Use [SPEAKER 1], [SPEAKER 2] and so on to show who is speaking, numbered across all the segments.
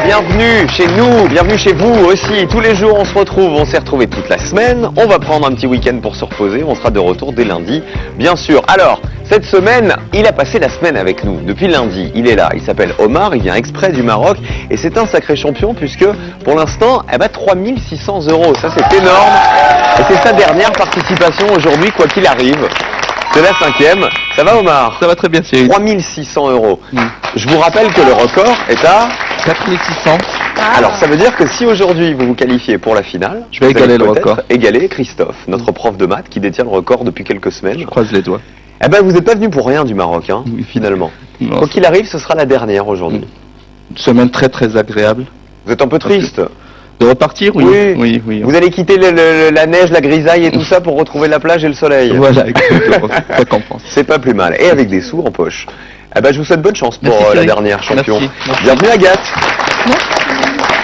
[SPEAKER 1] Bienvenue chez nous, bienvenue chez vous aussi. Tous les jours on se retrouve, on s'est retrouvés toute la semaine. On va prendre un petit week-end pour se reposer. On sera de retour dès lundi, bien sûr. Alors, cette semaine, il a passé la semaine avec nous. Depuis lundi, il est là. Il s'appelle Omar, il vient exprès du Maroc. Et c'est un sacré champion puisque pour l'instant, 3 600 €. Ça c'est énorme. Et c'est sa dernière participation aujourd'hui, quoi qu'il arrive. C'est la 5e. Ça va Omar?
[SPEAKER 2] Ça va très bien Cyril.
[SPEAKER 1] 3 600 €. Je vous rappelle que le record est à
[SPEAKER 2] 4600.
[SPEAKER 1] Alors ça veut dire que si aujourd'hui vous vous qualifiez pour la finale,
[SPEAKER 2] je vais égaler le record.
[SPEAKER 1] Égaler Christophe, notre prof de maths qui détient le record depuis quelques semaines.
[SPEAKER 2] Je croise les doigts.
[SPEAKER 1] Vous n'êtes pas venu pour rien du Maroc, hein, finalement.
[SPEAKER 2] Non.
[SPEAKER 1] Quoi qu'il arrive, ce sera la dernière aujourd'hui.
[SPEAKER 2] Une semaine très très agréable.
[SPEAKER 1] Vous êtes un peu triste?
[SPEAKER 2] De repartir, oui. Oui.
[SPEAKER 1] Vous allez quitter la neige, la grisaille et tout ça pour retrouver la plage et le soleil.
[SPEAKER 2] Voilà, exactement. C'est ça qu'on pense.
[SPEAKER 1] C'est pas plus mal. Et avec des sous en poche. Je vous souhaite bonne chance pour
[SPEAKER 2] Merci,
[SPEAKER 1] la dernière champion.
[SPEAKER 2] Merci.
[SPEAKER 1] Bienvenue Agathe.
[SPEAKER 3] Merci.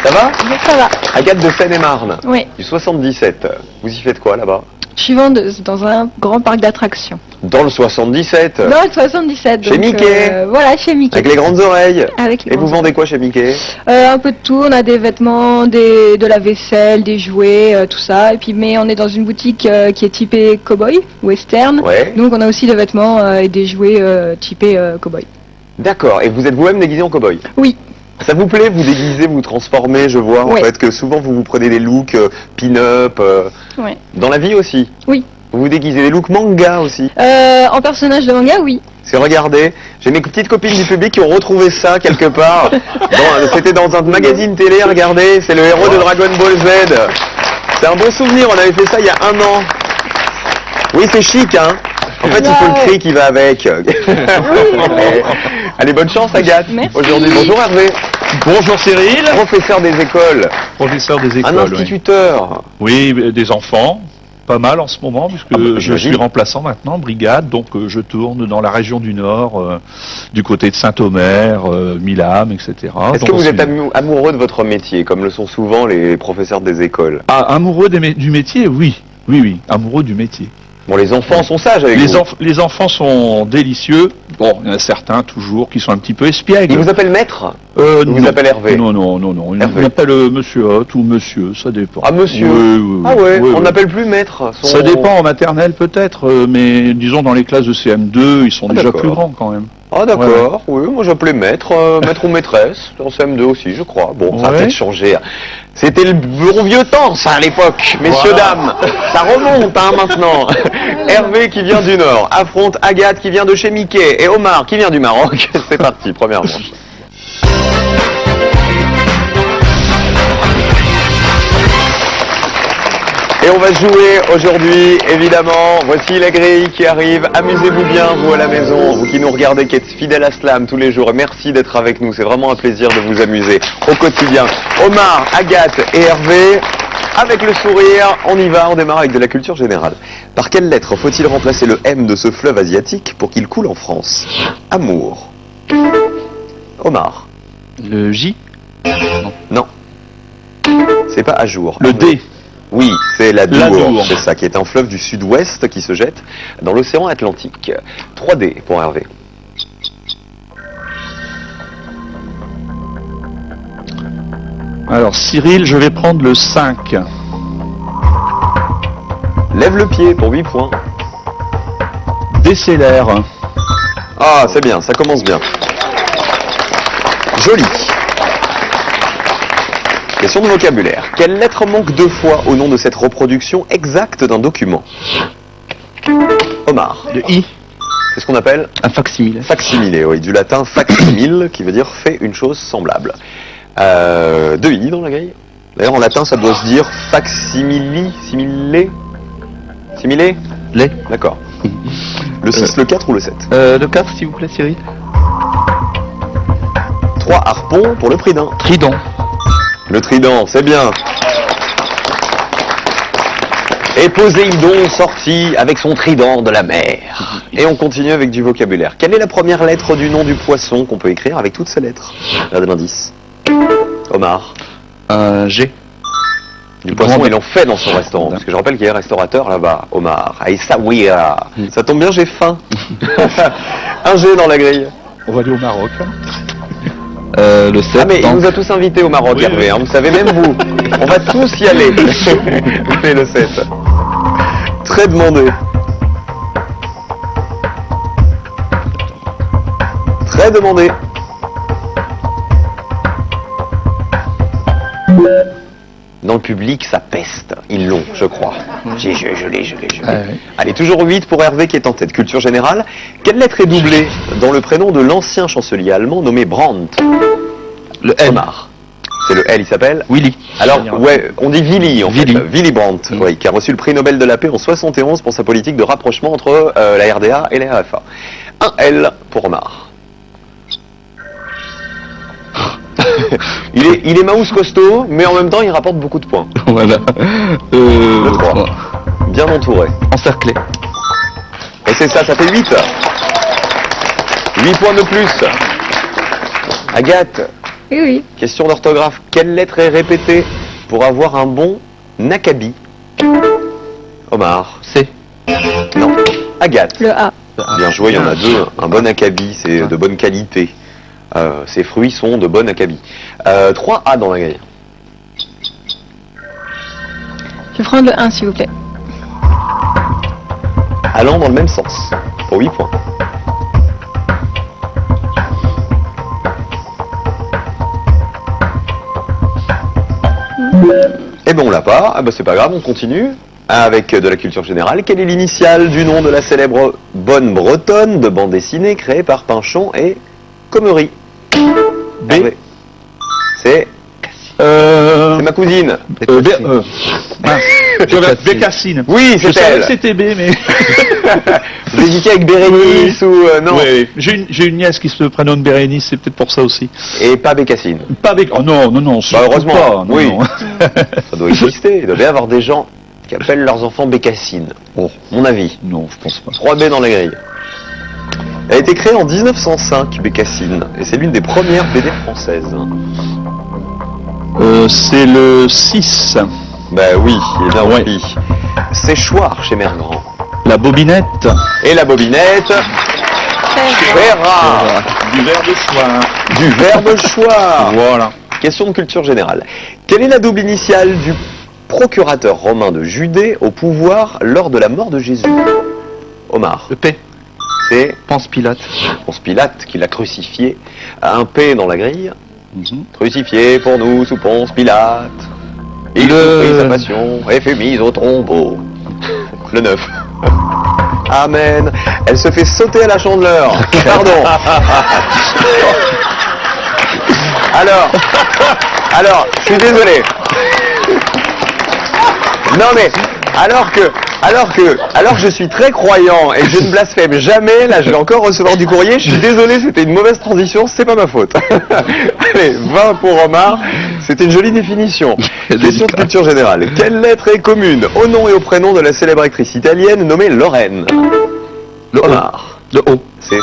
[SPEAKER 1] Ça va?
[SPEAKER 3] Ça va.
[SPEAKER 1] Agathe de Seine-et-Marne.
[SPEAKER 3] Oui.
[SPEAKER 1] Du 77. Vous y faites quoi là-bas?
[SPEAKER 3] Je suis vendeuse dans un grand parc d'attractions.
[SPEAKER 1] Dans le 77.
[SPEAKER 3] Dans le 77.
[SPEAKER 1] Chez Mickey.
[SPEAKER 3] Voilà, chez Mickey.
[SPEAKER 1] Avec les grandes oreilles.
[SPEAKER 3] Avec les
[SPEAKER 1] Et vous vendez quoi chez Mickey?
[SPEAKER 3] Un peu de tout. On a des vêtements, de la vaisselle, des jouets, tout ça. Et puis, mais on est dans une boutique qui est typée cowboy, western.
[SPEAKER 1] Ouais.
[SPEAKER 3] Donc on a aussi des vêtements et des jouets typés cowboy.
[SPEAKER 1] D'accord. Et vous êtes vous-même déguisé en cowboy?
[SPEAKER 3] Oui.
[SPEAKER 1] Ça vous plaît, vous déguisez, vous transformez, je vois en fait que souvent vous prenez des looks pin-up.
[SPEAKER 3] Ouais.
[SPEAKER 1] Dans la vie aussi?
[SPEAKER 3] Oui.
[SPEAKER 1] Vous vous déguisez des looks manga aussi?
[SPEAKER 3] En personnage de manga, oui.
[SPEAKER 1] C'est regardez, j'ai mes petites copines du public qui ont retrouvé ça quelque part. C'était dans un magazine télé, regardez, c'est le héros de Dragon Ball Z. C'est un beau souvenir, on avait fait ça il y a 1 an. Oui, c'est chic, hein. En fait, il faut le cri qui va avec. Allez, bonne chance Agathe.
[SPEAKER 3] Merci.
[SPEAKER 1] Aujourd'hui, bonjour Hervé.
[SPEAKER 4] Bonjour Cyril.
[SPEAKER 1] Professeur des écoles.
[SPEAKER 4] Professeur des écoles.
[SPEAKER 1] Un instituteur.
[SPEAKER 4] Oui, des enfants. Pas mal en ce moment, puisque je suis remplaçant maintenant, brigade, donc je tourne dans la région du Nord, du côté de Saint-Omer, Milam, etc.
[SPEAKER 1] Est-ce que vous êtes amoureux de votre métier, comme le sont souvent les professeurs des écoles?
[SPEAKER 4] Amoureux du métier, oui. Oui, amoureux du métier.
[SPEAKER 1] Bon, les enfants sont sages avec vous.
[SPEAKER 4] Les enfants sont délicieux. Bon, il y en a certains toujours qui sont un petit peu espiègles.
[SPEAKER 1] Ils vous appellent maître?
[SPEAKER 4] Ils
[SPEAKER 1] vous appellent Hervé?
[SPEAKER 4] Non. Ils m'appellent monsieur Hott ou monsieur, ça dépend.
[SPEAKER 1] Ah, monsieur?
[SPEAKER 4] Oui,
[SPEAKER 1] on n'appelle plus maître.
[SPEAKER 4] Ça dépend en maternelle peut-être, mais disons dans les classes de CM2, ils sont déjà plus grands quand même.
[SPEAKER 1] Ah d'accord, oui, moi j'appelais maître, maître ou maîtresse, en CM2 aussi je crois. Bon, ça a peut-être changé. C'était le bon vieux temps ça à l'époque, messieurs, dames. Ça remonte maintenant. Hervé qui vient du Nord affronte Agathe qui vient de chez Mickey et Omar qui vient du Maroc. C'est parti, première manche. Et on va jouer aujourd'hui, évidemment. Voici la grille qui arrive. Amusez-vous bien, vous à la maison, vous qui nous regardez, qui êtes fidèles à Slam tous les jours. Et merci d'être avec nous. C'est vraiment un plaisir de vous amuser au quotidien. Omar, Agathe et Hervé, avec le sourire, on y va. On démarre avec de la culture générale. Par quelle lettre faut-il remplacer le M de ce fleuve asiatique pour qu'il coule en France? Amour. Omar.
[SPEAKER 2] Le J?
[SPEAKER 1] Non. C'est pas à jour.
[SPEAKER 4] Le D.
[SPEAKER 1] Oui, c'est l'Adour,
[SPEAKER 4] l'Adour.
[SPEAKER 1] c'est ça, qui est un fleuve du sud-ouest qui se jette dans l'océan Atlantique. 3D pour Hervé.
[SPEAKER 4] Alors Cyril, je vais prendre le 5.
[SPEAKER 1] Lève le pied pour 8 points.
[SPEAKER 4] Décélère.
[SPEAKER 1] Ah, c'est bien, ça commence bien. Joli. Question de vocabulaire. Quelle lettre manque 2 fois au nom de cette reproduction exacte d'un document? Omar.
[SPEAKER 2] Le I.
[SPEAKER 1] C'est ce qu'on appelle
[SPEAKER 2] Un facsimile.
[SPEAKER 1] facsimile, oui, du latin facsimile, qui veut dire fait une chose semblable. 2 I dans la grille. D'ailleurs, en latin, ça doit se dire facsimili, similé, similé.
[SPEAKER 2] Les.
[SPEAKER 1] D'accord. Le 6, le 4 ou le 7?
[SPEAKER 2] Le 4, s'il vous plaît, Cyril.
[SPEAKER 1] 3 harpons pour le prix d'un.
[SPEAKER 2] Trident.
[SPEAKER 1] Le trident, c'est bien. Et Poséidon sorti avec son trident de la mer. Et on continue avec du vocabulaire. Quelle est la première lettre du nom du poisson qu'on peut écrire avec toutes ces lettres? Là de l'indice. Omar.
[SPEAKER 2] Un G.
[SPEAKER 1] Du poisson, ils l'ont fait dans son restaurant. Parce que je rappelle qu'il y a un restaurateur là-bas, Omar. Aïssaouira. Ça tombe bien, j'ai faim. Un G dans la grille.
[SPEAKER 4] On va aller au Maroc.
[SPEAKER 2] Le 7.
[SPEAKER 1] Ah mais il nous a tous invités au Maroc,
[SPEAKER 4] Oui,
[SPEAKER 1] Hervé,
[SPEAKER 4] oui.
[SPEAKER 1] hein, vous savez, même vous. On va tous y aller. Allez, le 7. Très demandé. Très demandé. Dans le public, ça peste. Ils l'ont, je crois. Je l'ai.
[SPEAKER 2] Ah, oui.
[SPEAKER 1] Allez, toujours 8 pour Hervé qui est en tête. Culture générale. Quelle lettre est doublée dans le prénom de l'ancien chancelier allemand nommé Brandt?
[SPEAKER 2] Le L.
[SPEAKER 1] Omar. C'est le L, il s'appelle
[SPEAKER 2] Willy.
[SPEAKER 1] Alors, ouais, on dit Willy en
[SPEAKER 2] Willy.
[SPEAKER 1] fait. Willy Brandt, oui, qui a reçu le prix Nobel de la paix en 71 pour sa politique de rapprochement entre la RDA et la RFA. Un L pour Omar. il est mouse costaud, mais en même temps il rapporte beaucoup de points.
[SPEAKER 2] Voilà.
[SPEAKER 1] Le 3.
[SPEAKER 2] 3.
[SPEAKER 1] Bien entouré.
[SPEAKER 2] Encerclé.
[SPEAKER 1] Et c'est ça, ça fait 8. 8 points de plus. Agathe,
[SPEAKER 3] Oui, oui.
[SPEAKER 1] question d'orthographe. Quelle lettre est répétée pour avoir un bon nakabi? Omar.
[SPEAKER 2] C.
[SPEAKER 1] Non. Agathe.
[SPEAKER 3] Le A.
[SPEAKER 1] Bien joué, il y en a deux. Un bon acabit, c'est de bonne qualité. Ces fruits sont de bon acabit. 3 A dans la grille.
[SPEAKER 3] Je vais prendre le 1, s'il vous plaît.
[SPEAKER 1] Allant dans le même sens. Pour 8 points. Eh ben on l'a pas. Ah ben c'est pas grave, on continue. Avec de la culture générale. Quelle est l'initiale du nom de la célèbre bonne bretonne de bande dessinée créée par Pinchon et Commery?
[SPEAKER 4] B.
[SPEAKER 1] Hervé. C'est ma cousine.
[SPEAKER 4] Bécassine.
[SPEAKER 1] Oui,
[SPEAKER 4] Je
[SPEAKER 1] c'est
[SPEAKER 4] savais
[SPEAKER 1] elle.
[SPEAKER 4] que c'était B, mais...
[SPEAKER 1] Vous hésitiez avec Bérénice ou non?
[SPEAKER 4] Oui, j'ai une nièce qui se prénomme Bérénice, c'est peut-être pour ça aussi.
[SPEAKER 1] Et pas Bécassine.
[SPEAKER 4] Pas Oh non,
[SPEAKER 1] Bah,
[SPEAKER 4] surtout
[SPEAKER 1] heureusement,
[SPEAKER 4] pas, non,
[SPEAKER 1] oui.
[SPEAKER 4] non.
[SPEAKER 1] Ça doit exister. Il doit y avoir des gens qui appellent leurs enfants Bécassine.
[SPEAKER 4] Oh,
[SPEAKER 1] Mon avis.
[SPEAKER 4] non, je pense pas.
[SPEAKER 1] 3B dans la grille. Elle a été créée en 1905, Bécassine, et c'est l'une des premières BD françaises.
[SPEAKER 2] C'est le 6.
[SPEAKER 1] Bah oui, il est bien
[SPEAKER 2] Ouais.
[SPEAKER 1] rempli. Séchoir chez Mère Grand.
[SPEAKER 2] La bobinette.
[SPEAKER 1] Et la bobinette, Ferrat.
[SPEAKER 4] Du verre de soin.
[SPEAKER 1] Du verbe choix.
[SPEAKER 4] Voilà.
[SPEAKER 1] Question de culture générale. Quelle est la double initiale du procurateur romain de Judée au pouvoir lors de la mort de Jésus? Omar.
[SPEAKER 2] Le P.
[SPEAKER 1] C'est
[SPEAKER 2] Ponce Pilate.
[SPEAKER 1] Ponce Pilate qui l'a crucifié. Un P dans la grille.
[SPEAKER 2] Mhm.
[SPEAKER 1] Crucifié pour nous sous Ponce Pilate. Il souffrit sa passion et fut mise au tombeau. Le 9. Amen. Elle se fait sauter à la chandeleur. Pardon. Alors, je suis désolé. Non mais, alors que je suis très croyant et je ne blasphème jamais, là je vais encore recevoir du courrier, je suis désolé, c'était une mauvaise transition, c'est pas ma faute. Allez, 20 pour Omar, c'était une jolie définition. Question de culture générale. Quelle lettre est commune au nom et au prénom de la célèbre actrice italienne nommée Lorraine?
[SPEAKER 2] Le O.
[SPEAKER 1] Omar.
[SPEAKER 2] Le O.
[SPEAKER 1] C'est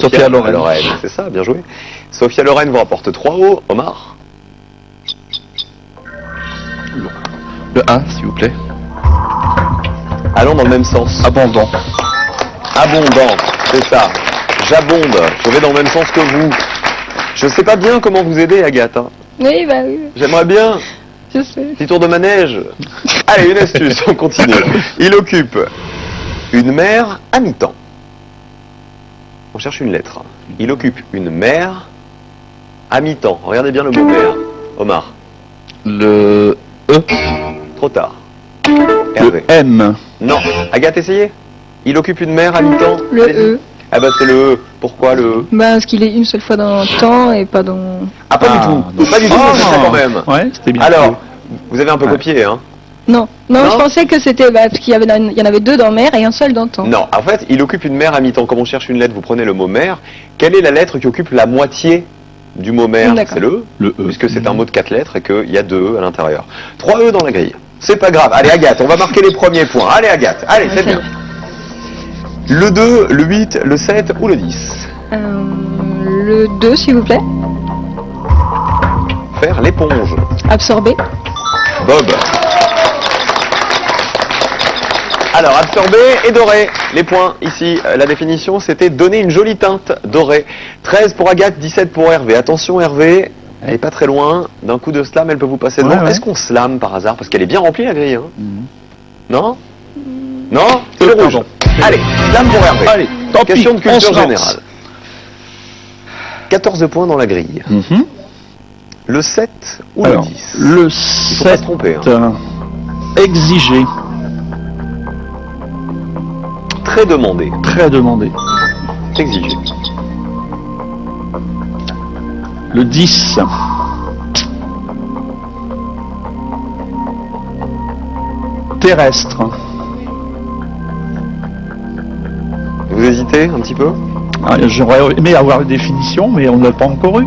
[SPEAKER 2] Sophia Loren.
[SPEAKER 1] C'est ça, bien joué. Sophia Loren vous rapporte 3 O. Omar.
[SPEAKER 2] Le 1, s'il vous plaît.
[SPEAKER 1] Allons dans le même sens.
[SPEAKER 2] Abondant.
[SPEAKER 1] Abondant, c'est ça. J'abonde. Je vais dans le même sens que vous. Je sais pas bien comment vous aider, Agathe. Hein.
[SPEAKER 3] Oui, bah oui,
[SPEAKER 1] J'aimerais bien.
[SPEAKER 3] je sais.
[SPEAKER 1] Petit tour de manège. Allez, une astuce, on continue. Il occupe une mer à mi-temps. On cherche une lettre. Il occupe une mer à mi-temps. Regardez bien le mot mer. Omar.
[SPEAKER 2] Le E.
[SPEAKER 1] Trop tard.
[SPEAKER 2] Le
[SPEAKER 1] Hervé.
[SPEAKER 2] M.
[SPEAKER 1] Non. Agathe, essayez. Il occupe une mer à mi-temps.
[SPEAKER 3] Le
[SPEAKER 1] Allez-y.
[SPEAKER 3] E.
[SPEAKER 1] Ah bah c'est le E. Pourquoi le E?
[SPEAKER 3] Bah, parce qu'il est une seule fois dans le temps et pas dans...
[SPEAKER 1] Ah pas
[SPEAKER 4] Ah,
[SPEAKER 1] du tout.
[SPEAKER 4] donc-
[SPEAKER 1] Pas du tout, mais c'est ça quand même.
[SPEAKER 4] Ouais, c'était bien.
[SPEAKER 1] Alors, vous avez un peu
[SPEAKER 4] Ouais.
[SPEAKER 1] copié, hein?
[SPEAKER 3] Non,
[SPEAKER 1] Non
[SPEAKER 3] je pensais que c'était... Bah, parce qu'il y en avait deux dans mer et un seul dans temps.
[SPEAKER 1] Non, en fait, il occupe une mer à mi-temps. Comme on cherche une lettre, vous prenez le mot mer. Quelle est la lettre qui occupe la moitié du mot mer?
[SPEAKER 3] D'accord.
[SPEAKER 1] C'est le E,
[SPEAKER 4] Le E.
[SPEAKER 1] puisque c'est un mot de 4 lettres et qu'il y a 2 E à l'intérieur. 3 E dans la grille. C'est pas grave. Allez, Agathe, on va marquer les premiers points. Allez, Agathe, allez, c'est bien. Le 2, le 8, le 7 ou le 10?
[SPEAKER 3] Le 2, s'il vous plaît.
[SPEAKER 1] Faire l'éponge.
[SPEAKER 3] Absorber.
[SPEAKER 1] Bob. Alors, absorber et dorer. Les points, ici, la définition, c'était donner une jolie teinte dorée. 13 pour Agathe, 17 pour Hervé. Attention, Hervé, elle n'est pas très loin. D'un coup de slam, elle peut vous passer devant.
[SPEAKER 2] Ouais, ouais.
[SPEAKER 1] Est-ce qu'on slam par hasard? Parce qu'elle est bien remplie, la grille. Hein. Non? Non? C'est le rouge.
[SPEAKER 2] Pardon.
[SPEAKER 1] Allez, slam pour Hervé.
[SPEAKER 4] Allez, tant pis,
[SPEAKER 1] Question de
[SPEAKER 4] on
[SPEAKER 1] culture
[SPEAKER 4] se lance.
[SPEAKER 1] générale. 14 points dans la grille.
[SPEAKER 2] Mhm.
[SPEAKER 1] Le 7 ou
[SPEAKER 4] Alors,
[SPEAKER 1] le 10?
[SPEAKER 4] le
[SPEAKER 1] Il faut pas
[SPEAKER 4] 7,
[SPEAKER 1] se tromper. Hein.
[SPEAKER 4] exigé,
[SPEAKER 1] Très demandé.
[SPEAKER 4] très demandé.
[SPEAKER 1] Exigé.
[SPEAKER 4] Le 10, terrestre.
[SPEAKER 1] Vous hésitez un petit peu?
[SPEAKER 4] Ah, j'aurais aimé avoir une définition, mais on ne l'a pas encore eu.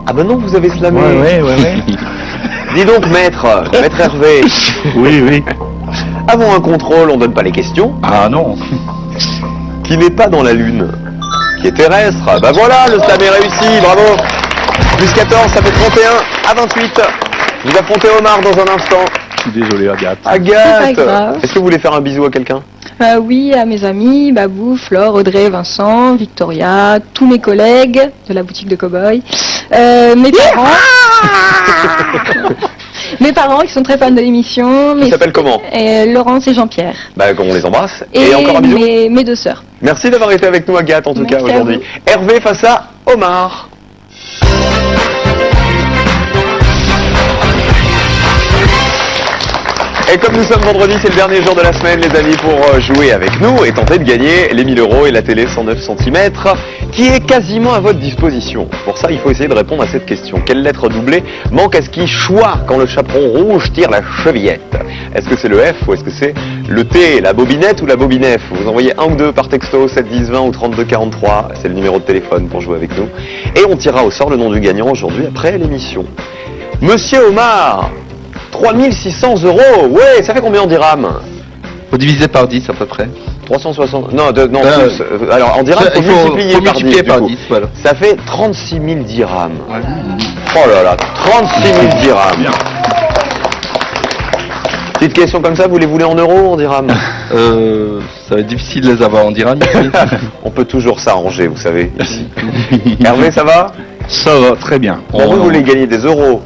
[SPEAKER 1] Ah ben non, vous avez slamé.
[SPEAKER 4] Ouais.
[SPEAKER 1] Dis donc, maître Hervé,
[SPEAKER 4] Oui.
[SPEAKER 1] avant un contrôle, on donne pas les questions.
[SPEAKER 4] Ah non.
[SPEAKER 1] Qui n'est pas dans la Lune, qui est terrestre. Bah voilà, le slam est réussi, bravo. Plus 14, ça fait 31 à 28. Vous affrontez Omar dans un instant.
[SPEAKER 4] Je suis désolé, Agathe.
[SPEAKER 1] Agathe,
[SPEAKER 3] C'est pas grave.
[SPEAKER 1] est-ce que vous voulez faire un bisou à quelqu'un?
[SPEAKER 3] Oui, à mes amis, Babou, Flore, Audrey, Vincent, Victoria, tous mes collègues de la boutique de Cowboy, mes parents, mes parents qui sont très fans de l'émission,
[SPEAKER 1] Ils s'appellent comment?
[SPEAKER 3] Laurence et Jean-Pierre,
[SPEAKER 1] Bah on les embrasse. Et encore un bisou.
[SPEAKER 3] mes deux sœurs.
[SPEAKER 1] Merci d'avoir été avec nous, Agathe, en tout cas
[SPEAKER 3] Merci à
[SPEAKER 1] aujourd'hui. Hervé face à Omar. Et comme nous sommes vendredi, c'est le dernier jour de la semaine, les amis, pour jouer avec nous et tenter de gagner les 1000 € et la télé 109 cm, qui est quasiment à votre disposition. Pour ça, il faut essayer de répondre à cette question. Quelle lettre doublée manque à ce qui choix quand le chaperon rouge tire la chevillette? Est-ce que c'est le F ou est-ce que c'est le T, la bobinette ou la bobinef? Vous envoyez 1 ou 2 par texto, 7 10 20 ou 32 43, c'est le numéro de téléphone pour jouer avec nous. Et on tirera au sort le nom du gagnant aujourd'hui après l'émission. Monsieur Omar, 3600 €, ouais, ça fait combien en dirhams?
[SPEAKER 2] Faut diviser par 10 à peu près.
[SPEAKER 1] 360, non, non,
[SPEAKER 2] Euh,
[SPEAKER 1] plus. Alors en dirhams,
[SPEAKER 2] Il faut multiplier par
[SPEAKER 1] du
[SPEAKER 2] 10,
[SPEAKER 1] coup.
[SPEAKER 2] voilà.
[SPEAKER 1] Ça fait 36 000 dirhams.
[SPEAKER 2] Ouais.
[SPEAKER 1] Oh là là, 36 000 dirhams.
[SPEAKER 4] Bien.
[SPEAKER 1] Petite question comme ça, vous les voulez en euros ou en dirhams?
[SPEAKER 2] Ça va être difficile de les avoir en dirham ici.
[SPEAKER 1] On peut toujours s'arranger, vous savez, ici. Hervé, ça va?
[SPEAKER 4] Ça va, très bien.
[SPEAKER 1] Pour vous voulez gagner des euros.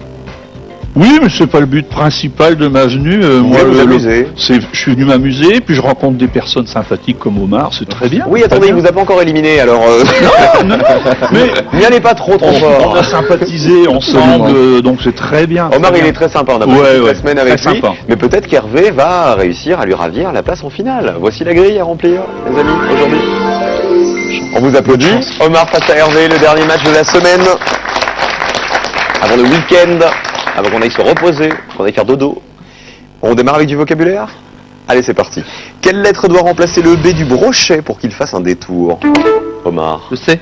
[SPEAKER 4] Oui, mais c'est pas le but principal de ma venue.
[SPEAKER 1] voulez vous amuser.
[SPEAKER 4] Je suis venu m'amuser, puis je rencontre des personnes sympathiques comme Omar, c'est très bien.
[SPEAKER 1] Oui,
[SPEAKER 4] très
[SPEAKER 1] attendez, il
[SPEAKER 4] bien.
[SPEAKER 1] vous a pas encore éliminé, alors
[SPEAKER 4] Mais
[SPEAKER 1] n'y allez pas trop
[SPEAKER 4] on
[SPEAKER 1] fort.
[SPEAKER 4] a sympathisé ensemble, donc c'est très bien.
[SPEAKER 1] Omar,
[SPEAKER 4] très
[SPEAKER 1] il
[SPEAKER 4] bien.
[SPEAKER 1] est très sympa, on a passé
[SPEAKER 4] Ouais,
[SPEAKER 1] toute la
[SPEAKER 4] ouais,
[SPEAKER 1] semaine avec
[SPEAKER 4] très
[SPEAKER 1] lui,
[SPEAKER 4] sympa.
[SPEAKER 1] mais peut-être qu'Hervé va réussir à lui ravir la place en finale. Voici la grille à remplir, les amis, aujourd'hui. On vous applaudit. Omar face à Hervé, le dernier match de la semaine. Avant le week-end, avant qu'on aille se reposer, qu'on aille faire dodo. On démarre avec du vocabulaire? Allez, c'est parti. Quelle lettre doit remplacer le B du brochet pour qu'il fasse un détour? Omar,
[SPEAKER 2] Je sais.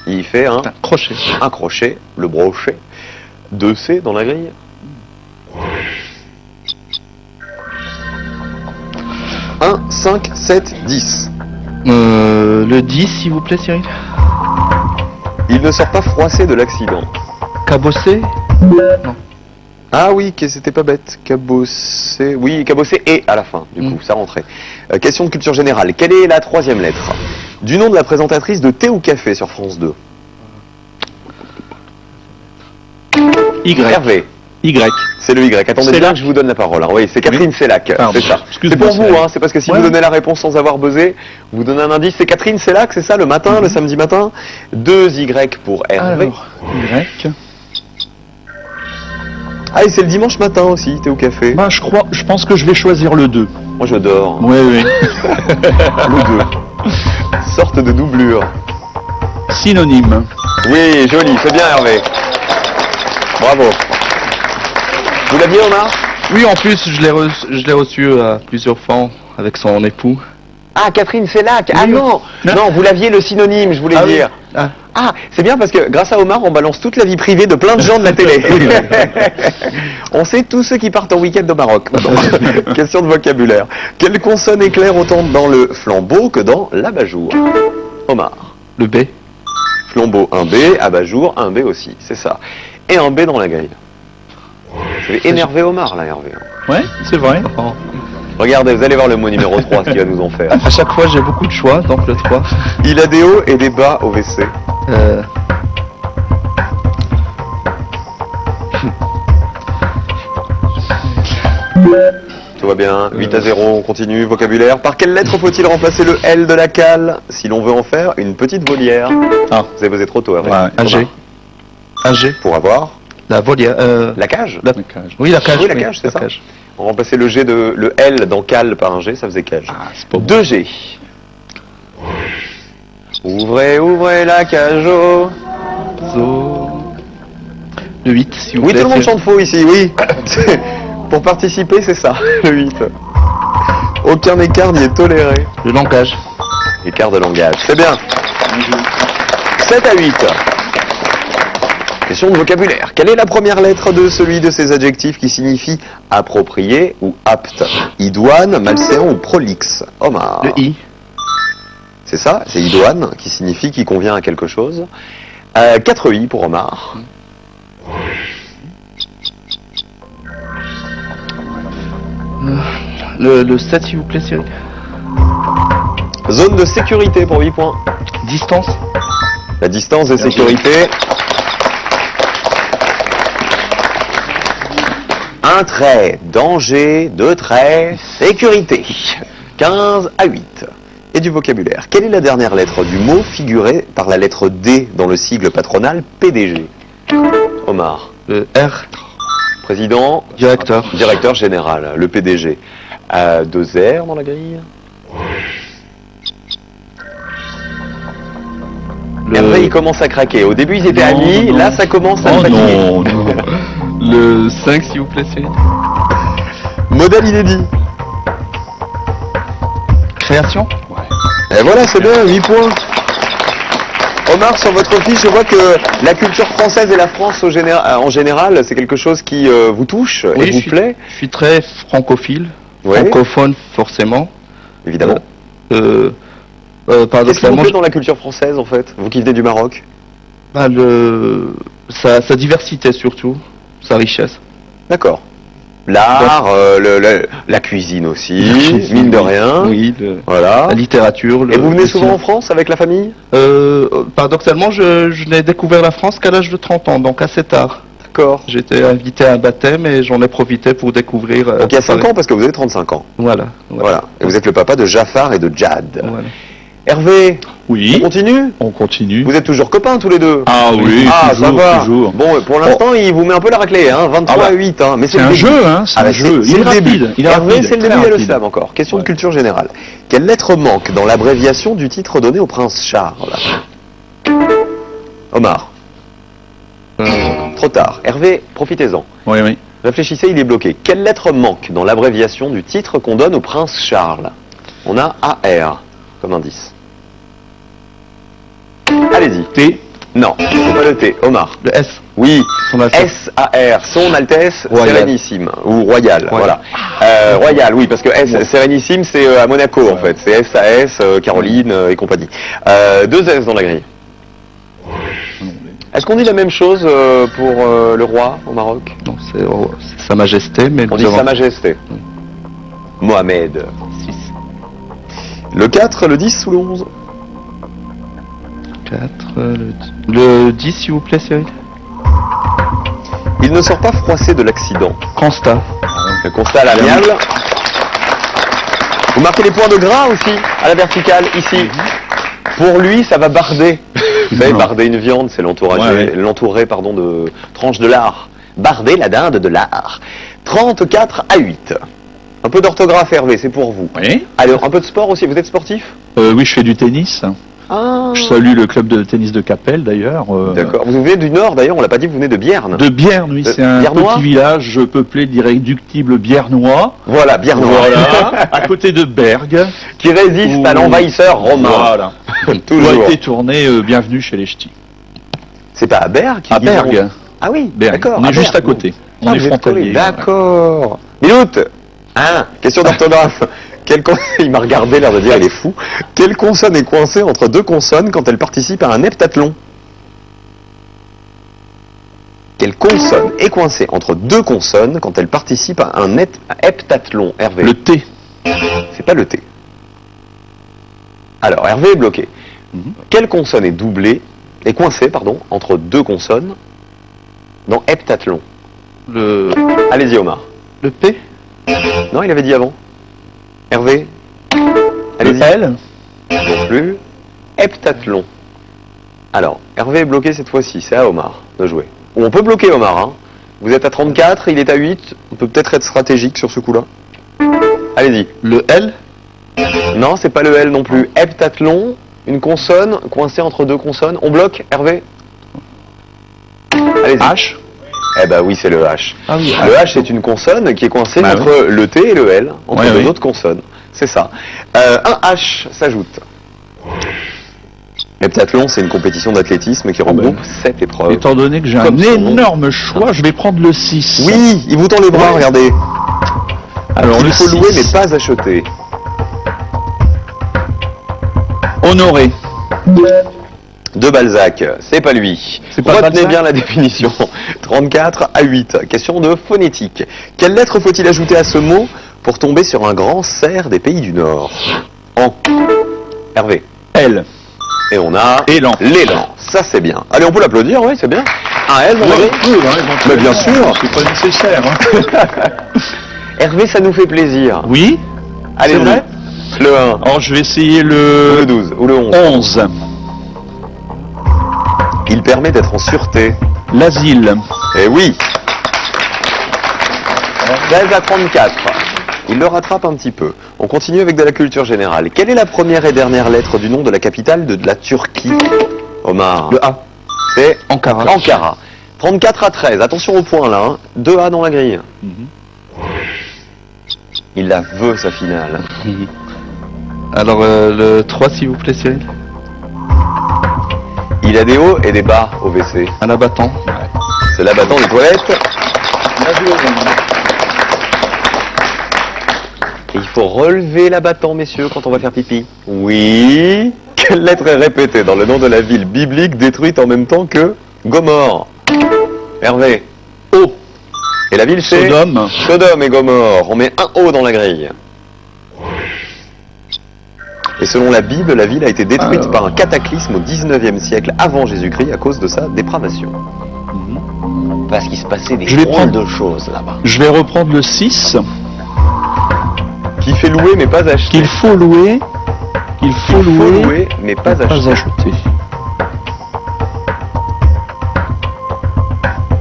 [SPEAKER 1] il fait un
[SPEAKER 2] Crochet.
[SPEAKER 1] crochet, le brochet. 2 C dans la grille. « 1, 5, 7, 10.
[SPEAKER 2] Le 10, s'il vous plaît, Cyril.
[SPEAKER 1] Il ne sort pas froissé de l'accident.
[SPEAKER 2] Cabossé.
[SPEAKER 1] Ah oui, que c'était pas bête. Cabossé. Oui, cabossé et à la fin, du coup, ça rentrait. Question de culture générale. Quelle est la 3e lettre du nom de la présentatrice de Thé ou Café sur France 2?
[SPEAKER 4] Y.
[SPEAKER 1] Hervé.
[SPEAKER 4] Y.
[SPEAKER 1] C'est le Y. Attendez
[SPEAKER 4] Sellac.
[SPEAKER 1] bien que je vous donne la parole. hein. Oui, c'est Catherine Sellac.
[SPEAKER 4] Pardon.
[SPEAKER 1] C'est ça. C'est
[SPEAKER 4] Excuse-moi,
[SPEAKER 1] pour vous,
[SPEAKER 4] Cyril.
[SPEAKER 1] hein. C'est parce que si
[SPEAKER 4] Ouais.
[SPEAKER 1] vous donnez la réponse sans avoir buzzé, vous donnez un indice. C'est Catherine Sellac, c'est ça, le matin, le samedi matin. 2 Y pour Hervé.
[SPEAKER 4] Alors, Y.
[SPEAKER 1] Ah, et c'est le dimanche matin aussi, Thé ou Café.
[SPEAKER 4] Bah, je pense que je vais choisir le 2.
[SPEAKER 1] Moi, je dors.
[SPEAKER 4] Oui, oui.
[SPEAKER 1] Le 2. Sorte de doublure.
[SPEAKER 4] Synonyme.
[SPEAKER 1] Oui, joli, c'est bien Hervé. Bravo. Vous l'aviez, Omar?
[SPEAKER 2] Oui, en plus, je l'ai reçu plusieurs fois avec son époux.
[SPEAKER 1] Ah, Catherine Sellac. Ah
[SPEAKER 2] Oui.
[SPEAKER 1] non,
[SPEAKER 2] Non.
[SPEAKER 1] non, vous l'aviez le synonyme, je voulais
[SPEAKER 2] Ah oui.
[SPEAKER 1] dire.
[SPEAKER 2] Ah.
[SPEAKER 1] Ah, c'est bien parce que grâce à Omar, on balance toute la vie privée de plein de gens de la télé. On sait tous ceux qui partent en week-end au Maroc. Question de vocabulaire. Quelle consonne éclaire autant dans le flambeau que dans l'abat-jour? Omar.
[SPEAKER 2] Le B.
[SPEAKER 1] Flambeau, un B. Abat-jour, un B aussi. C'est ça. Et un B dans la grille. Je vais énerver Omar, là, Hervé.
[SPEAKER 4] Ouais, c'est vrai.
[SPEAKER 2] Oh.
[SPEAKER 1] Regardez, vous allez voir le mot numéro 3, ce qu'il va nous en faire.
[SPEAKER 2] À chaque fois, j'ai beaucoup de choix, donc le 3.
[SPEAKER 1] Il a des hauts et des bas au WC. Tout va bien, 8-0, on continue, vocabulaire. Par quelle lettre faut-il remplacer le L de la cale si l'on veut en faire une petite volière?
[SPEAKER 4] Ah.
[SPEAKER 1] Vous avez posé trop tôt, Hervé.
[SPEAKER 4] Ouais.
[SPEAKER 2] Un G. Un G.
[SPEAKER 1] Pour avoir
[SPEAKER 2] La volière.
[SPEAKER 1] la cage.
[SPEAKER 2] La- Oui, la cage.
[SPEAKER 1] Oui, la cage, c'est ça. On remplaçait le G de le L dans cale par un G, ça faisait cage.
[SPEAKER 4] Ah, c'est pas bon.
[SPEAKER 1] 2G. Ouvrez, ouvrez la cage au...
[SPEAKER 2] Le 8, s'il vous
[SPEAKER 1] Oui,
[SPEAKER 2] plaît.
[SPEAKER 1] tout le monde
[SPEAKER 2] c'est-
[SPEAKER 1] chante faux ici, oui. Pour participer, c'est ça, le 8. Aucun écart n'y est toléré.
[SPEAKER 2] Le langage.
[SPEAKER 1] Écart de langage, c'est bien. 7 à 8. Question de vocabulaire. Quelle est la première lettre de celui de ces adjectifs qui signifie approprié ou apte? Idoine, malséant ou prolixe? Omar.
[SPEAKER 2] Le I.
[SPEAKER 1] C'est ça, c'est idoine, qui signifie qui convient à quelque chose. 4 I pour Omar.
[SPEAKER 2] Le 7, s'il vous plaît, Cyril.
[SPEAKER 1] Zone de sécurité pour 8 points.
[SPEAKER 2] Distance.
[SPEAKER 1] La distance de sécurité. Un trait, danger, 2 traits, sécurité. 15 à 8. Et du vocabulaire. Quelle est la dernière lettre du mot figurée par la lettre D dans le sigle patronal PDG? Omar.
[SPEAKER 2] Le R.
[SPEAKER 1] Président.
[SPEAKER 2] Directeur.
[SPEAKER 1] Directeur général, le PDG. 2 R dans la grille. Hervé, il commence à craquer. Au début, ils étaient
[SPEAKER 4] Non,
[SPEAKER 1] amis.
[SPEAKER 4] non.
[SPEAKER 1] Là, ça commence à
[SPEAKER 4] Oh
[SPEAKER 1] le fatiguer.
[SPEAKER 4] non, non.
[SPEAKER 2] Le 5, s'il vous plaît, Cyril.
[SPEAKER 1] Modèle inédit.
[SPEAKER 2] Création.
[SPEAKER 1] Et voilà, c'est bien, 8 points. Omar, sur votre fiche, je vois que la culture française et la France en général, c'est quelque chose qui vous touche et
[SPEAKER 2] je
[SPEAKER 1] vous
[SPEAKER 2] suis,
[SPEAKER 1] plaît.
[SPEAKER 2] je suis très francophile.
[SPEAKER 1] Ouais.
[SPEAKER 2] Francophone, forcément.
[SPEAKER 1] Évidemment.
[SPEAKER 2] Euh,
[SPEAKER 1] Qu'est-ce qui vous
[SPEAKER 2] paradoxalement,
[SPEAKER 1] plaît dans la culture française, en fait? Vous qui venez du Maroc.
[SPEAKER 2] sa diversité surtout, sa richesse.
[SPEAKER 1] D'accord. L'art, la cuisine aussi, mine de rien.
[SPEAKER 2] Oui,
[SPEAKER 1] Voilà.
[SPEAKER 2] la littérature.
[SPEAKER 1] Et vous venez
[SPEAKER 2] le
[SPEAKER 1] souvent
[SPEAKER 2] cinéma.
[SPEAKER 1] en France avec la famille?
[SPEAKER 2] Paradoxalement, je n'ai découvert la France qu'à l'âge de 30 ans, donc assez tard.
[SPEAKER 1] D'accord.
[SPEAKER 2] J'étais invité à un baptême et j'en ai profité pour découvrir.
[SPEAKER 1] Donc il y a 5
[SPEAKER 2] Paris.
[SPEAKER 1] ans parce que vous avez 35 ans.
[SPEAKER 2] Voilà.
[SPEAKER 1] Voilà. Et vous êtes le papa de Jafar et de Jad.
[SPEAKER 2] Voilà.
[SPEAKER 1] Hervé, on
[SPEAKER 4] Oui,
[SPEAKER 1] continue?
[SPEAKER 4] on continue.
[SPEAKER 1] Vous êtes toujours copains tous les deux?
[SPEAKER 4] Ah oui,
[SPEAKER 1] Ah,
[SPEAKER 4] toujours,
[SPEAKER 1] ça va.
[SPEAKER 4] toujours.
[SPEAKER 1] Bon, pour l'instant, il vous met un peu la raclée, hein, 23
[SPEAKER 4] Ah bah,
[SPEAKER 1] à 8. Hein, mais
[SPEAKER 4] C'est
[SPEAKER 1] le
[SPEAKER 4] un
[SPEAKER 1] début.
[SPEAKER 4] jeu, hein, c'est
[SPEAKER 1] Ah
[SPEAKER 4] un
[SPEAKER 1] bah,
[SPEAKER 4] jeu.
[SPEAKER 1] c'est
[SPEAKER 4] Il est
[SPEAKER 1] le début.
[SPEAKER 4] rapide, il est
[SPEAKER 1] Hervé,
[SPEAKER 4] rapide,
[SPEAKER 1] c'est le
[SPEAKER 4] très
[SPEAKER 1] début, il y a le
[SPEAKER 4] rapide.
[SPEAKER 1] slam encore. Question de
[SPEAKER 4] Ouais.
[SPEAKER 1] culture générale. Quelle lettre manque dans l'abréviation du titre donné au prince Charles? Omar. Trop tard. Hervé, profitez-en.
[SPEAKER 4] Oui, oui.
[SPEAKER 1] Réfléchissez, il est bloqué. Quelle lettre manque dans l'abréviation du titre qu'on donne au prince Charles? On a AR comme indice. Allez-y.
[SPEAKER 4] T.
[SPEAKER 1] Non, c'est pas le T. Omar.
[SPEAKER 2] Le S.
[SPEAKER 1] Oui.
[SPEAKER 2] Son Altesse.
[SPEAKER 1] SAR, son Altesse
[SPEAKER 2] Royal.
[SPEAKER 1] Sérénissime, ou Royal,
[SPEAKER 2] Royal.
[SPEAKER 1] voilà. Royal, oui, parce que Sérénissime, c'est à Monaco, en fait. C'est SAS, Caroline et compagnie. 2 S dans la grille. Est-ce qu'on dit la même chose pour le roi au Maroc?
[SPEAKER 2] Non, c'est Sa Majesté, mais
[SPEAKER 1] On dit
[SPEAKER 2] nous avons
[SPEAKER 1] Sa Majesté. Mohamed.
[SPEAKER 2] 6,
[SPEAKER 1] Le 4, le 10 ou le 11?
[SPEAKER 2] 4, le 10, s'il vous plaît, Cyril.
[SPEAKER 1] Il ne sort pas froissé de l'accident.
[SPEAKER 2] Constat.
[SPEAKER 1] Le constat à l'amiable. Vous marquez les points de gras aussi, à la verticale, ici. Pour lui, ça va barder. Vous savez,
[SPEAKER 4] Non.
[SPEAKER 1] barder une viande, c'est l'entourer pardon, de tranches de lard. Barder la dinde de lard. 34 à 8. Un peu d'orthographe, Hervé, c'est pour vous.
[SPEAKER 4] Oui.
[SPEAKER 1] Allez, un peu de sport aussi, vous êtes sportif?
[SPEAKER 4] Oui, je fais du tennis.
[SPEAKER 1] Ah.
[SPEAKER 4] Je salue le club de tennis de Capelle, d'ailleurs.
[SPEAKER 1] D'accord. Vous venez du Nord, d'ailleurs, on l'a pas dit, vous venez de Bierne.
[SPEAKER 4] De Bierne, oui, c'est un
[SPEAKER 1] Biernois
[SPEAKER 4] petit village peuplé d'irréductibles biennois.
[SPEAKER 1] Voilà, Biernois.
[SPEAKER 4] Voilà, à côté de Bergue.
[SPEAKER 1] Qui résiste à
[SPEAKER 4] Ouh.
[SPEAKER 1] l'envahisseur romain.
[SPEAKER 4] Voilà. Tout a
[SPEAKER 1] Toujours.
[SPEAKER 4] été tourné Bienvenue chez les Ch'tis.
[SPEAKER 1] C'est pas à Berg
[SPEAKER 2] À
[SPEAKER 1] qu'ils vont-
[SPEAKER 2] Berg.
[SPEAKER 1] Ah oui,
[SPEAKER 2] Berg.
[SPEAKER 1] d'accord.
[SPEAKER 2] On est
[SPEAKER 1] à
[SPEAKER 2] juste
[SPEAKER 1] Berg.
[SPEAKER 2] à côté. On
[SPEAKER 1] Ah,
[SPEAKER 2] est
[SPEAKER 1] vous êtes
[SPEAKER 2] frontalier.
[SPEAKER 1] collés. D'accord. Milout, hein, question d'orthographe. Il m'a regardé, l'air de dire il est fou. Quelle consonne est coincée entre deux consonnes quand elle participe à un heptathlon? Quelle consonne est coincée entre deux consonnes quand elle participe à un heptathlon? Hervé.
[SPEAKER 2] Le T.
[SPEAKER 1] C'est pas le T. Alors, Hervé est bloqué.
[SPEAKER 2] Mhm.
[SPEAKER 1] Quelle consonne est coincée, entre deux consonnes dans heptathlon?
[SPEAKER 2] Le
[SPEAKER 1] Allez-y, Omar.
[SPEAKER 2] P.
[SPEAKER 1] Non, il avait dit avant. Hervé.
[SPEAKER 2] Le
[SPEAKER 1] Allez-y.
[SPEAKER 2] L.
[SPEAKER 1] Non plus. Heptathlon. Alors, Hervé est bloqué cette fois-ci. C'est à Omar de jouer. Ou on peut bloquer Omar. Hein. Vous êtes à 34, il est à 8. On peut peut-être être stratégique sur ce coup-là. Allez-y.
[SPEAKER 2] Le L.
[SPEAKER 1] Non, c'est pas le L non plus. Heptathlon, une consonne coincée entre deux consonnes. On bloque, Hervé? Allez-y.
[SPEAKER 2] H.
[SPEAKER 1] Eh ben oui, c'est le H.
[SPEAKER 2] Ah oui.
[SPEAKER 1] Le H, c'est une consonne qui est coincée
[SPEAKER 2] Bah
[SPEAKER 1] entre le T et le L, entre
[SPEAKER 2] Ouais,
[SPEAKER 1] deux
[SPEAKER 2] oui.
[SPEAKER 1] autres consonnes. C'est ça. Un H s'ajoute. Heptathlon, c'est une compétition d'athlétisme qui regroupe 7 épreuves.
[SPEAKER 2] Étant donné que j'ai un
[SPEAKER 1] Comme son nom.
[SPEAKER 2] énorme choix, je vais prendre le 6.
[SPEAKER 1] Oui, il vous tend les bras,
[SPEAKER 2] Ouais.
[SPEAKER 1] regardez.
[SPEAKER 2] Alors
[SPEAKER 1] Il
[SPEAKER 2] le
[SPEAKER 1] faut
[SPEAKER 2] 6.
[SPEAKER 1] louer, mais pas acheter.
[SPEAKER 2] Honoré.
[SPEAKER 1] De Balzac, c'est pas lui.
[SPEAKER 2] C'est pas
[SPEAKER 1] Retenez
[SPEAKER 2] Balzac
[SPEAKER 1] bien la définition. 34 à 8. Question de phonétique. Quelle lettre faut-il ajouter à ce mot pour tomber sur un grand cerf des pays du Nord? En. Hervé.
[SPEAKER 2] L.
[SPEAKER 1] Et on a
[SPEAKER 2] Élan.
[SPEAKER 1] l'élan. Ça c'est bien. Allez, on peut l'applaudir, oui, c'est bien. Un L, Hervé. Mais bien sûr.
[SPEAKER 2] C'est pas nécessaire. Hein.
[SPEAKER 1] Hervé, ça nous fait plaisir.
[SPEAKER 2] Oui.
[SPEAKER 1] Allez,
[SPEAKER 2] c'est vrai.
[SPEAKER 1] Le 1,
[SPEAKER 2] Alors je vais essayer
[SPEAKER 1] ou le
[SPEAKER 2] le
[SPEAKER 1] 12, ou le 11.
[SPEAKER 2] 11.
[SPEAKER 1] Il permet d'être en sûreté.
[SPEAKER 2] L'asile.
[SPEAKER 1] Eh oui. 13 à 34. Il le rattrape un petit peu. On continue avec de la culture générale. Quelle est la première et dernière lettre du nom de la capitale de la Turquie? Omar.
[SPEAKER 2] Le A.
[SPEAKER 1] C'est
[SPEAKER 2] Ankara.
[SPEAKER 1] Ankara. 34 à 13. Attention au point là. Hein. 2 A dans la grille. Il la veut sa finale.
[SPEAKER 2] Alors le 3 s'il vous plaît Cyril.
[SPEAKER 1] Il a des hauts et des bas au WC.
[SPEAKER 2] Un abattant.
[SPEAKER 1] C'est l'abattant des toilettes. Et il faut relever l'abattant, messieurs, quand on va faire pipi. Oui. Quelle lettre est répétée dans le nom de la ville biblique détruite en même temps que Gomorre? Hervé.
[SPEAKER 2] O.
[SPEAKER 1] Et la ville c'est
[SPEAKER 2] Sodome.
[SPEAKER 1] Sodome et Gomorre. On met un O dans la grille. Et selon la Bible, la ville a été détruite
[SPEAKER 2] Alors.
[SPEAKER 1] par un cataclysme au 19e siècle avant Jésus-Christ à cause de sa dépravation. Parce qu'il se passait des
[SPEAKER 2] Je vais
[SPEAKER 1] drôles
[SPEAKER 2] prendre-
[SPEAKER 1] de choses là-bas.
[SPEAKER 2] Je vais reprendre le 6.
[SPEAKER 1] Qui fait louer mais pas acheter.
[SPEAKER 2] Qu'il faut louer. Qu'il faut louer.
[SPEAKER 1] mais pas
[SPEAKER 2] Pas
[SPEAKER 1] acheter.
[SPEAKER 2] acheter.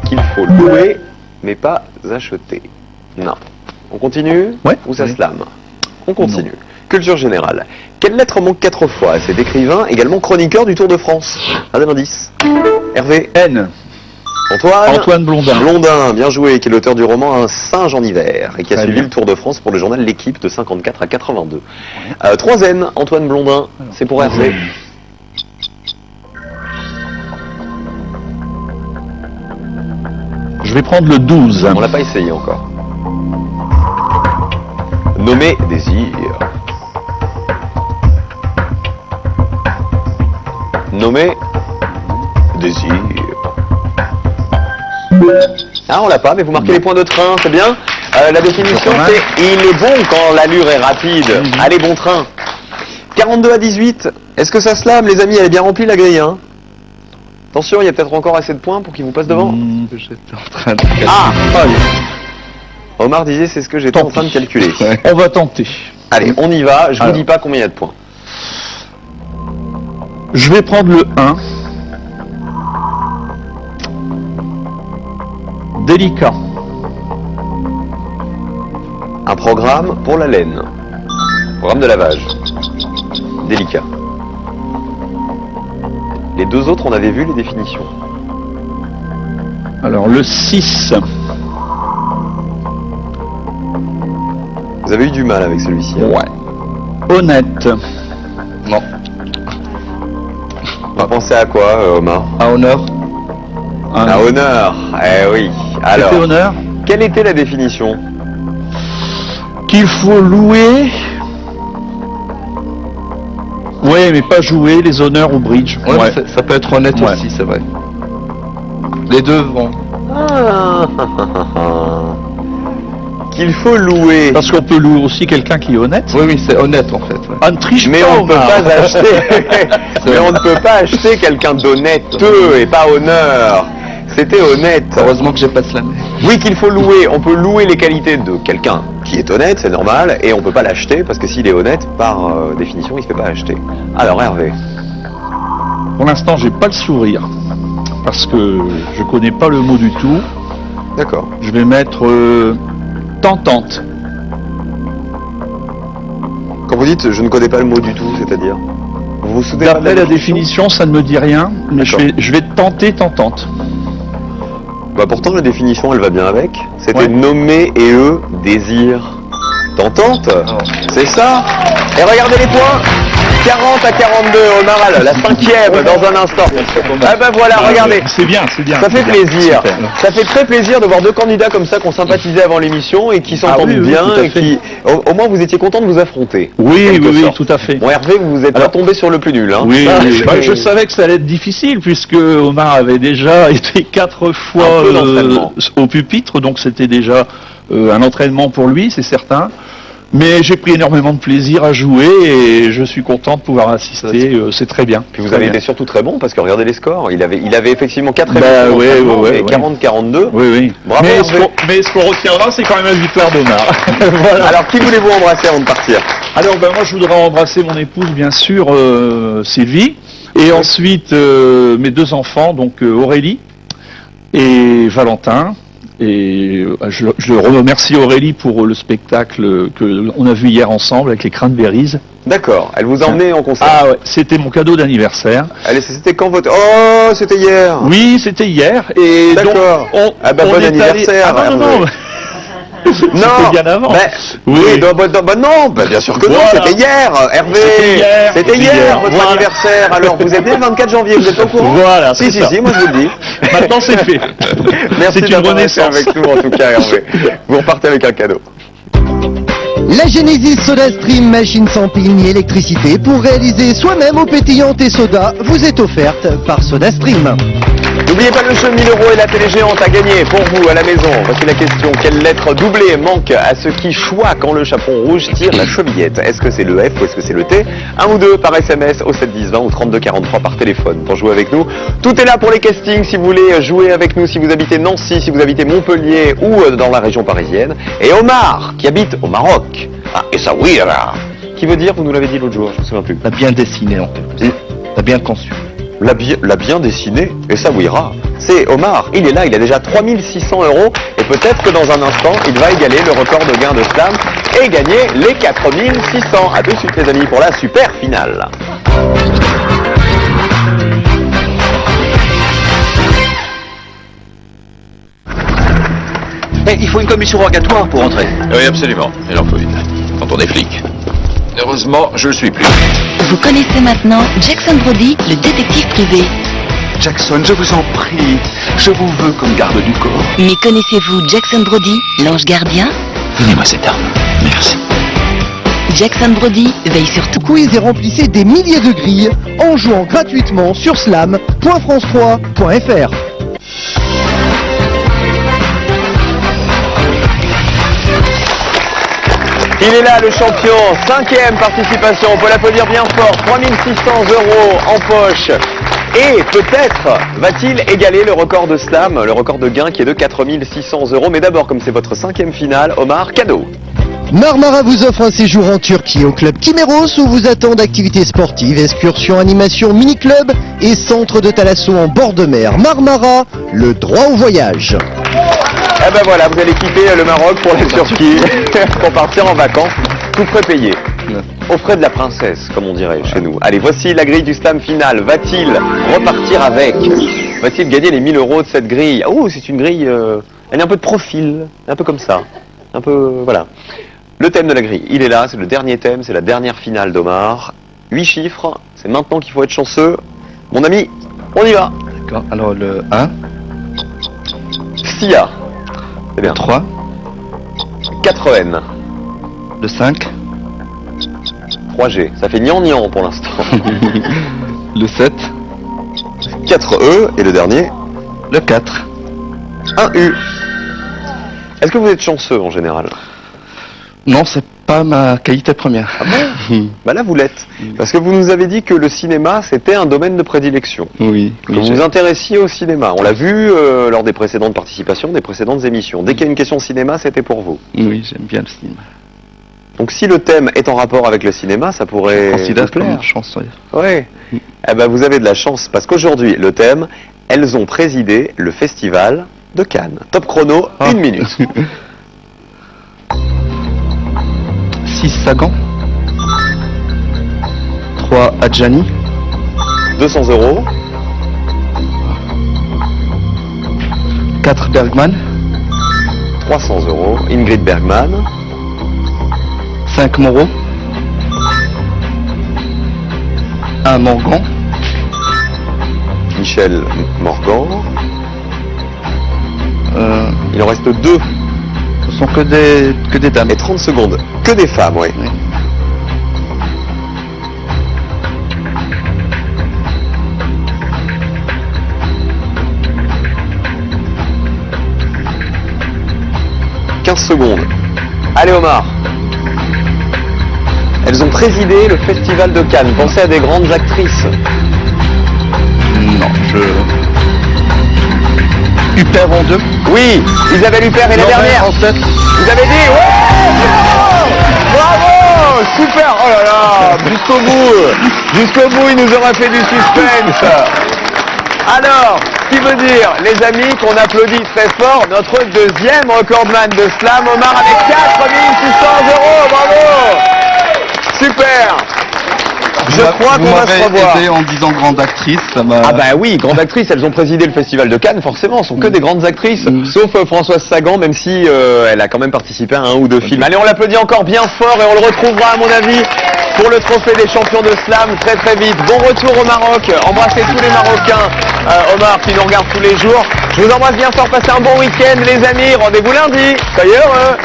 [SPEAKER 1] Qu'il faut louer mais pas acheter. Non. On continue
[SPEAKER 2] Ouais.
[SPEAKER 1] Ou ça
[SPEAKER 2] Oui.
[SPEAKER 1] se lame? On continue. Culture générale. Quelle lettre manque 4 fois à cet écrivain, également chroniqueur du Tour de France? Un indice. Hervé.
[SPEAKER 2] N. Antoine Blondin.
[SPEAKER 1] Blondin, bien joué, qui est l'auteur du roman Un singe en hiver et qui a
[SPEAKER 2] Très
[SPEAKER 1] suivi
[SPEAKER 2] bien.
[SPEAKER 1] le Tour de France pour le journal L'équipe de 54 à 82. 3 N, Antoine Blondin, c'est pour Hervé.
[SPEAKER 2] Je vais prendre le 12.
[SPEAKER 1] On l'a pas essayé encore. Nommé Désir. Nommé Désir. Ah, on l'a pas, mais vous marquez les points de train, c'est bien. La définition,
[SPEAKER 2] Pas mal.
[SPEAKER 1] c'est il est bon quand l'allure est rapide. Allez, bon train. 42 à 18. Est-ce que ça se lame, les amis? Elle est bien remplie, la grille, hein? Attention, il y a peut-être encore assez de points pour qu'il vous passe devant.
[SPEAKER 2] J'étais en train de...
[SPEAKER 1] Ah!
[SPEAKER 2] Allez.
[SPEAKER 1] Omar disait, c'est ce que j'étais
[SPEAKER 2] Tant
[SPEAKER 1] en train de
[SPEAKER 2] pis.
[SPEAKER 1] calculer.
[SPEAKER 2] On va tenter.
[SPEAKER 1] Allez, on y va. Je vous
[SPEAKER 2] Alors.
[SPEAKER 1] dis pas combien il y a de points.
[SPEAKER 2] Je vais prendre le 1. Délicat.
[SPEAKER 1] Un programme pour la laine. Programme de lavage. Délicat. Les deux autres, on avait vu les définitions.
[SPEAKER 2] Alors le 6.
[SPEAKER 1] Vous avez eu du mal avec celui-ci. hein.
[SPEAKER 2] Ouais. Honnête. Non.
[SPEAKER 1] On va penser à quoi, Omar?
[SPEAKER 2] À honneur.
[SPEAKER 1] À honneur, eh oui. Alors,
[SPEAKER 4] C'était honneur.
[SPEAKER 1] quelle était la définition?
[SPEAKER 4] Qu'il faut louer. Ouais, mais pas jouer les honneurs au bridge.
[SPEAKER 2] Ouais,
[SPEAKER 4] Ouais.
[SPEAKER 2] ça peut être honnête
[SPEAKER 4] Ouais.
[SPEAKER 2] aussi, c'est vrai. Les deux vont.
[SPEAKER 1] Ah. Qu'il faut louer.
[SPEAKER 4] Parce qu'on peut louer aussi quelqu'un qui est honnête.
[SPEAKER 2] Oui, oui, c'est honnête en fait. ouais.
[SPEAKER 4] On ne triche
[SPEAKER 1] Mais
[SPEAKER 4] pas,
[SPEAKER 1] on ne peut
[SPEAKER 4] Omar.
[SPEAKER 1] pas acheter. Mais on ne peut pas acheter quelqu'un d'honnêteux et pas honneur. C'était honnête.
[SPEAKER 2] Heureusement que j'ai pas slamé.
[SPEAKER 1] Oui, qu'il faut louer. On peut louer les qualités de quelqu'un qui est honnête, c'est normal, et on peut pas l'acheter parce que s'il est honnête, par définition, il se fait pas acheter. Alors Hervé.
[SPEAKER 4] Pour l'instant, j'ai pas le sourire. Parce que je connais pas le mot du tout.
[SPEAKER 1] D'accord.
[SPEAKER 4] Je vais mettre tentante.
[SPEAKER 1] Quand vous dites je ne connais pas le mot du tout, c'est-à-dire vous vous souvenez pas de
[SPEAKER 4] D'après la définition, ça ne me dit rien, mais
[SPEAKER 1] D'accord.
[SPEAKER 4] je vais tenter tentante.
[SPEAKER 1] Bah pourtant la définition elle va bien avec. C'était
[SPEAKER 4] Ouais.
[SPEAKER 1] nommer et eux désir. T'ententes? C'est ça. Et regardez les points. 40 à 42, Omar Al, la cinquième dans un instant. Ah ben voilà, regardez.
[SPEAKER 4] C'est bien, c'est bien.
[SPEAKER 1] Ça fait
[SPEAKER 4] c'est bien.
[SPEAKER 1] plaisir.
[SPEAKER 4] Super.
[SPEAKER 1] Ça fait très plaisir de voir deux candidats comme ça qu'on sympathisait avant l'émission et qui s'entendent
[SPEAKER 4] oui, oui,
[SPEAKER 1] bien
[SPEAKER 4] tout à
[SPEAKER 1] et
[SPEAKER 4] fait.
[SPEAKER 1] qui, au moins vous étiez contents de vous affronter.
[SPEAKER 4] Oui,
[SPEAKER 1] en quelque
[SPEAKER 4] oui, oui,
[SPEAKER 1] sorte.
[SPEAKER 4] tout à fait.
[SPEAKER 1] Bon Hervé, vous n'êtes pas
[SPEAKER 4] Alors-
[SPEAKER 1] tombé sur le plus nul. Hein.
[SPEAKER 4] Oui,
[SPEAKER 1] Ça,
[SPEAKER 4] oui, bah, je savais que ça allait être difficile puisque Omar avait déjà été 4 fois
[SPEAKER 1] Un peu d'entraînement.
[SPEAKER 4] au pupitre, donc c'était déjà un entraînement pour lui, c'est certain. Mais j'ai pris énormément de plaisir à jouer et je suis content de pouvoir assister, c'est très bien.
[SPEAKER 1] Puis vous
[SPEAKER 4] Très
[SPEAKER 1] avez
[SPEAKER 4] bien.
[SPEAKER 1] été surtout très bon parce que regardez les scores. Il avait effectivement 4
[SPEAKER 4] Bah,
[SPEAKER 1] émissions
[SPEAKER 4] ouais,
[SPEAKER 1] d'entraînement,
[SPEAKER 4] ouais,
[SPEAKER 1] mais
[SPEAKER 4] ouais.
[SPEAKER 1] 40-42.
[SPEAKER 4] Oui, oui.
[SPEAKER 1] Bravo,
[SPEAKER 4] mais,
[SPEAKER 1] Hervé.
[SPEAKER 4] ce qu'on retiendra, c'est quand même la victoire d'Omar. Voilà.
[SPEAKER 1] Alors qui voulez-vous embrasser avant de partir?
[SPEAKER 4] Alors ben moi je voudrais embrasser mon épouse bien sûr, Sylvie, et ensuite mes deux enfants, donc Aurélie et Valentin. Et je remercie Aurélie pour le spectacle que on a vu hier ensemble avec les Cranberries.
[SPEAKER 1] D'accord. Elle vous a emmené en concert.
[SPEAKER 4] Ah ouais, c'était mon cadeau d'anniversaire.
[SPEAKER 1] Allez, c'était quand votre... Oh, c'était hier.
[SPEAKER 4] Oui, c'était hier. Et donc,
[SPEAKER 1] D'accord. Ah bah,
[SPEAKER 4] on
[SPEAKER 1] bon
[SPEAKER 4] est allé-
[SPEAKER 1] anniversaire,
[SPEAKER 4] Ah non, non,
[SPEAKER 1] Hervé.
[SPEAKER 4] non. C'était bien avant.
[SPEAKER 1] Bah,
[SPEAKER 4] Oui.
[SPEAKER 1] oui, non, bah, bien sûr que non,
[SPEAKER 4] Voilà.
[SPEAKER 1] c'était hier, Hervé.
[SPEAKER 4] C'était hier.
[SPEAKER 1] C'était
[SPEAKER 4] C'était
[SPEAKER 1] hier,
[SPEAKER 4] hier.
[SPEAKER 1] votre
[SPEAKER 4] Voilà.
[SPEAKER 1] anniversaire. Alors, vous êtes né le 24 janvier, vous êtes au courant?
[SPEAKER 4] Voilà,
[SPEAKER 1] Si,
[SPEAKER 4] c'est
[SPEAKER 1] si,
[SPEAKER 4] ça.
[SPEAKER 1] si, moi je vous le dis.
[SPEAKER 4] Maintenant c'est fait.
[SPEAKER 1] Merci
[SPEAKER 4] C'est une
[SPEAKER 1] d'avoir été
[SPEAKER 4] renaissance.
[SPEAKER 1] avec nous en tout cas, Hervé. Vous repartez avec un cadeau.
[SPEAKER 5] La Genesis SodaStream, machine sans pile ni électricité pour réaliser soi-même eau pétillante et soda, vous est offerte par SodaStream.
[SPEAKER 1] N'oubliez pas le jeu 1000 € et la télé géante à gagner pour vous à la maison. Voici la question. Quelle lettre doublée manque à ceux qui choient quand le chaperon rouge tire la chevillette? Est-ce que c'est le F ou est-ce que c'est le T? Un ou deux par SMS au 7 10 20 ou 32 43 par téléphone pour jouer avec nous. Tout est là pour les castings si vous voulez jouer avec nous, si vous habitez Nancy, si vous habitez Montpellier ou dans la région parisienne. Et Omar qui habite au Maroc. Ah, Essaouira. Qui veut dire, vous nous l'avez dit l'autre jour, je me souviens plus.
[SPEAKER 2] T'as bien dessiné en fait. T'as bien conçu.
[SPEAKER 1] L'a bien dessiné, et ça vous ira. C'est Omar, il est là, il a déjà 3600 € et peut-être que dans un instant, il va égaler le record de gain de slam et gagner les 4600. A tout de suite les amis pour la super finale.
[SPEAKER 6] Il faut une commission rogatoire pour entrer. Oui, absolument. Il en faut une. Quand on est flic. Heureusement, je le suis plus.
[SPEAKER 7] Vous connaissez maintenant Jackson Brody, le détective privé.
[SPEAKER 6] Jackson, je vous en prie. Je vous veux comme garde du corps.
[SPEAKER 7] Mais connaissez-vous Jackson Brody, l'ange gardien?
[SPEAKER 6] Donnez-moi cette arme. Merci.
[SPEAKER 7] Jackson Brody veille sur tout.
[SPEAKER 5] Quiz et remplissez des milliers de grilles en jouant gratuitement sur slam.france3.fr.
[SPEAKER 1] Il est là le champion, 5e participation, on peut l'applaudir bien fort, 3600 € en poche. Et peut-être va-t-il égaler le record de slam, le record de gain qui est de 4600 €. Mais d'abord, comme c'est votre 5e finale, Omar, cadeau.
[SPEAKER 5] Marmara vous offre un séjour en Turquie au club Kimeros où vous attendent activités sportives, excursions, animations, mini-club et centre de thalasso en bord de mer. Marmara, le droit au voyage.
[SPEAKER 1] Eh ben voilà, vous allez quitter le Maroc pour la Turquie, pour partir en vacances, tout frais payé. Aux frais de la princesse, comme on dirait chez nous. Allez, voici la grille du slam final. Va-t-il repartir avec? Va-t-il gagner les 1000 € de cette grille? Oh, c'est une grille, elle est un peu de profil, un peu comme ça. Un peu, voilà. Le thème de la grille, il est là, c'est le dernier thème, c'est la dernière finale d'Omar. 8 chiffres, c'est maintenant qu'il faut être chanceux. Mon ami, on y va.
[SPEAKER 2] D'accord. Alors le 1,
[SPEAKER 1] Castilla. C'est bien.
[SPEAKER 2] 3,
[SPEAKER 1] 4N.
[SPEAKER 2] le 5,
[SPEAKER 1] 3G. Ça fait nian pour l'instant.
[SPEAKER 2] le 7,
[SPEAKER 1] 4E et le dernier,
[SPEAKER 2] le 4.
[SPEAKER 1] 1U. Est-ce que vous êtes chanceux en général?
[SPEAKER 2] Non, c'est pas ma qualité première.
[SPEAKER 1] Ah bon? Bah là vous l'êtes. Parce que vous nous avez dit que le cinéma c'était un domaine de prédilection.
[SPEAKER 2] Oui,
[SPEAKER 1] Que vous vous intéressiez au cinéma. On l'a vu lors des précédentes participations, des précédentes émissions. Dès qu'il y a une question cinéma, c'était pour vous.
[SPEAKER 2] oui, j'aime bien le cinéma.
[SPEAKER 1] Donc si le thème est en rapport avec le cinéma, ça pourrait
[SPEAKER 2] Je considère
[SPEAKER 1] vous plaire.
[SPEAKER 2] comme chanson.
[SPEAKER 1] Oui. Eh ben vous avez de la chance parce qu'aujourd'hui le thème, elles ont présidé le festival de Cannes. Top chrono, 1 minute.
[SPEAKER 2] 6, Sagan. 3, Adjani.
[SPEAKER 1] 200 €.
[SPEAKER 2] 4, Bergman.
[SPEAKER 1] 300 €. Ingrid Bergman.
[SPEAKER 2] 5, Moreau. 1, Morgan.
[SPEAKER 1] Michel Morgan. Il en reste 2
[SPEAKER 2] Ce sont que des dames.
[SPEAKER 1] et 30 secondes. Que des femmes, oui.
[SPEAKER 2] Oui.
[SPEAKER 1] « 15 secondes. Allez Omar. Elles ont présidé le festival de Cannes. Pensez à des grandes actrices.
[SPEAKER 2] Non, Huppert en 2.
[SPEAKER 1] Oui, Isabelle Huppert et la dernière.
[SPEAKER 2] En 7.
[SPEAKER 1] Vous avez dit ouais, bravo, super. Oh là là, jusqu'au bout, il nous aura fait du suspense. Alors, ce qui veut dire, les amis, qu'on applaudit très fort notre deuxième recordman de slam, Omar, avec 4 600 €. Bravo, super. Je crois qu'on va se revoir.
[SPEAKER 2] Aidé en disant grande actrice, ça m'a...
[SPEAKER 1] Ah bah oui, grandes actrices, elles ont présidé le festival de Cannes, forcément, ce sont que des grandes actrices, sauf Françoise Sagan, même si elle a quand même participé à 1 ou 2 films. Allez, on l'applaudit encore bien fort et on le retrouvera à mon avis pour le trophée des champions de slam très très vite. Bon retour au Maroc, embrassez tous les Marocains, Omar qui nous regarde tous les jours. Je vous embrasse bien fort, passez un bon week-end les amis, rendez-vous lundi, soyez heureux.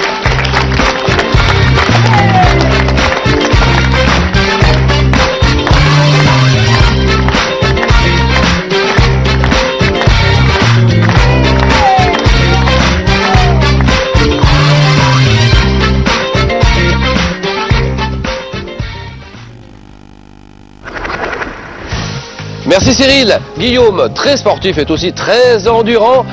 [SPEAKER 8] Merci Cyril. Guillaume, très sportif, est aussi très endurant.